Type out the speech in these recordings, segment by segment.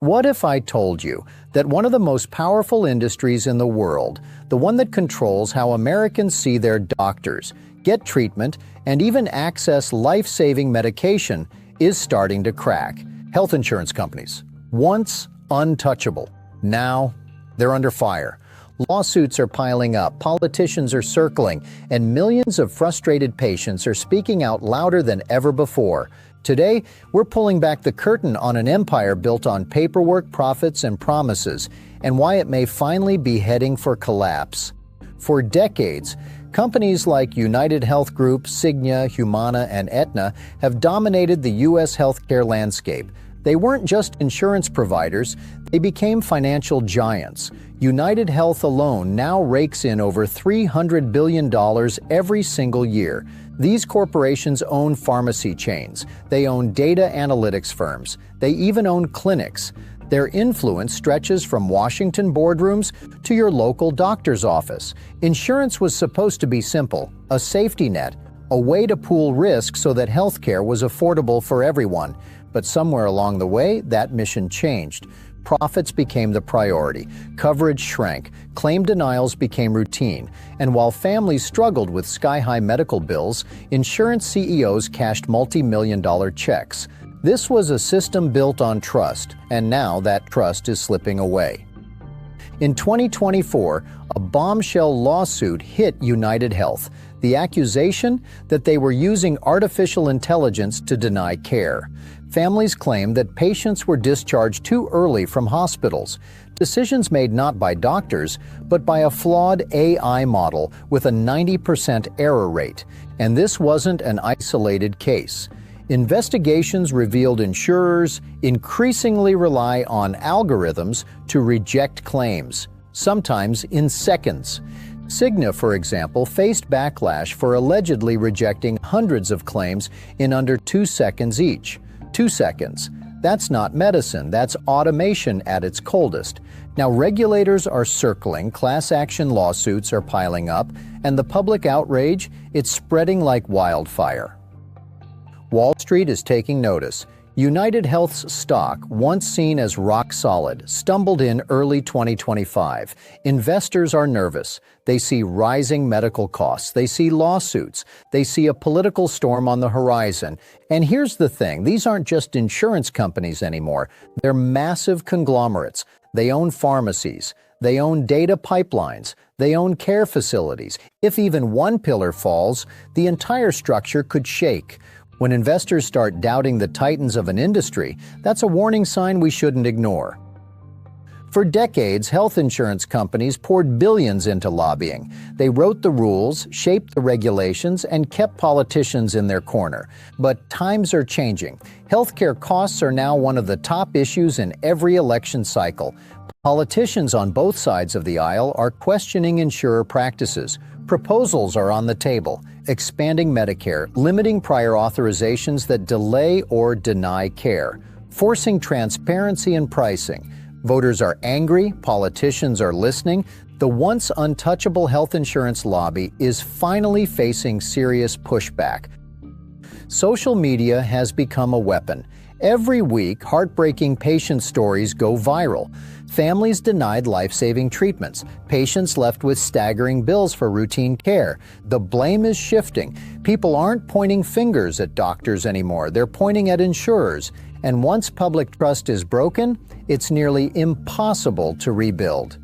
What if I told you that one of the most powerful industries in the world, the one that controls how Americans see their doctors, get treatment, and even access life-saving medication, is starting to crack? Health insurance companies, once untouchable, now they're under fire. Lawsuits are piling up, politicians are circling, and millions of frustrated patients are speaking out louder than ever before. Today, we're pulling back the curtain on an empire built on paperwork, profits, and promises, and why it may finally be heading for collapse. For decades, companies like United Health Group, Cigna, Humana, and Aetna have dominated the U.S. healthcare landscape. They weren't just insurance providers, they became financial giants. United Health alone now rakes in over $300 billion every single year. These corporations own pharmacy chains, they own data analytics firms, they even own clinics. Their influence stretches from Washington boardrooms to your local doctor's office. Insurance was supposed to be simple, a safety net, a way to pool risk so that healthcare was affordable for everyone. But somewhere along the way, that mission changed. Profits became the priority, coverage shrank, claim denials became routine, and while families struggled with sky-high medical bills, insurance CEOs cashed multi-million-dollar checks. This was a system built on trust, and now that trust is slipping away. In 2024, a bombshell lawsuit hit United Health. The accusation that they were using artificial intelligence to deny care. Families claimed that patients were discharged too early from hospitals. Decisions made not by doctors, but by a flawed AI model with a 90% error rate. And this wasn't an isolated case. Investigations revealed insurers increasingly rely on algorithms to reject claims, sometimes in seconds. Cigna, for example, faced backlash for allegedly rejecting hundreds of claims in under 2 seconds each. 2 seconds. That's not medicine, that's automation at its coldest. Now regulators are circling, class action lawsuits are piling up, and the public outrage, it's spreading like wildfire. Wall Street is taking notice. United Health's stock, once seen as rock solid, stumbled in early 2025. Investors are nervous. They see rising medical costs. They see lawsuits. They see a political storm on the horizon. And here's the thing, these aren't just insurance companies anymore. They're massive conglomerates. They own pharmacies. They own data pipelines. They own care facilities. If even one pillar falls, the entire structure could shake. When investors start doubting the titans of an industry, that's a warning sign we shouldn't ignore. For decades, health insurance companies poured billions into lobbying. They wrote the rules, shaped the regulations, and kept politicians in their corner. But times are changing. Healthcare costs are now one of the top issues in every election cycle. Politicians on both sides of the aisle are questioning insurer practices. Proposals are on the table, expanding Medicare, limiting prior authorizations that delay or deny care, forcing transparency in pricing. Voters are angry, politicians are listening. The once untouchable health insurance lobby is finally facing serious pushback. Social media has become a weapon. Every week, heartbreaking patient stories go viral. Families denied life-saving treatments, patients left with staggering bills for routine care. The blame is shifting. People aren't pointing fingers at doctors anymore, they're pointing at insurers. And once public trust is broken, it's nearly impossible to rebuild.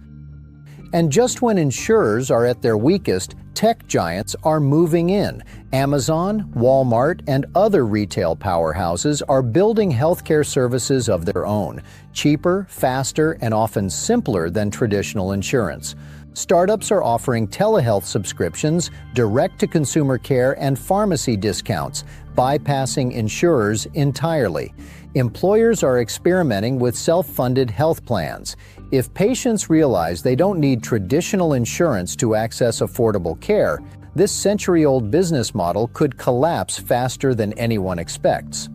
And just when insurers are at their weakest, tech giants are moving in. Amazon, Walmart, and other retail powerhouses are building healthcare services of their own, cheaper, faster, and often simpler than traditional insurance. Startups are offering telehealth subscriptions, direct-to-consumer care, and pharmacy discounts, bypassing insurers entirely. Employers are experimenting with self-funded health plans. If patients realize they don't need traditional insurance to access affordable care, this century-old business model could collapse faster than anyone expects.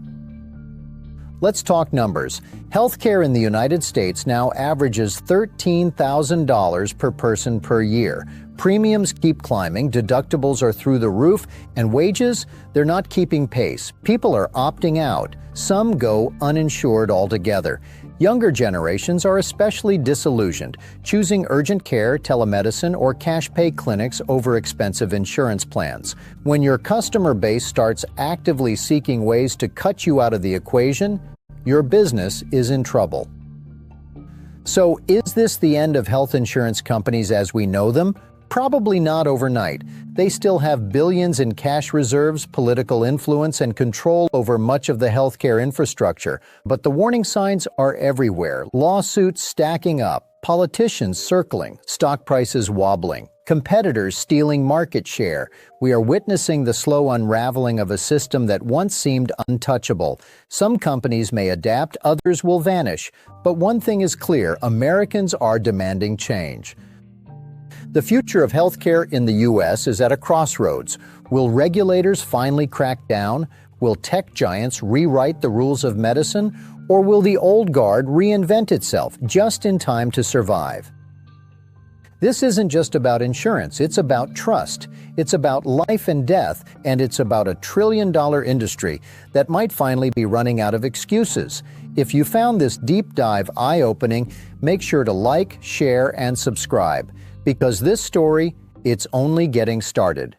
Let's talk numbers. Healthcare in the United States now averages $13,000 per person per year. Premiums keep climbing, deductibles are through the roof, and wages, they're not keeping pace. People are opting out. Some go uninsured altogether. Younger generations are especially disillusioned, choosing urgent care, telemedicine, or cash pay clinics over expensive insurance plans. When your customer base starts actively seeking ways to cut you out of the equation, your business is in trouble. So, is this the end of health insurance companies as we know them? Probably not overnight. They still have billions in cash reserves, political influence, and control over much of the healthcare infrastructure. But the warning signs are everywhere. Lawsuits stacking up, politicians circling, stock prices wobbling, competitors stealing market share. We are witnessing the slow unraveling of a system that once seemed untouchable. Some companies may adapt, others will vanish. But one thing is clear: Americans are demanding change. The future of healthcare in the U.S. is at a crossroads. Will regulators finally crack down? Will tech giants rewrite the rules of medicine? Or will the old guard reinvent itself just in time to survive? This isn't just about insurance, it's about trust. It's about life and death, and it's about a trillion-dollar industry that might finally be running out of excuses. If you found this deep dive eye-opening, make sure to like, share, and subscribe. Because this story, it's only getting started.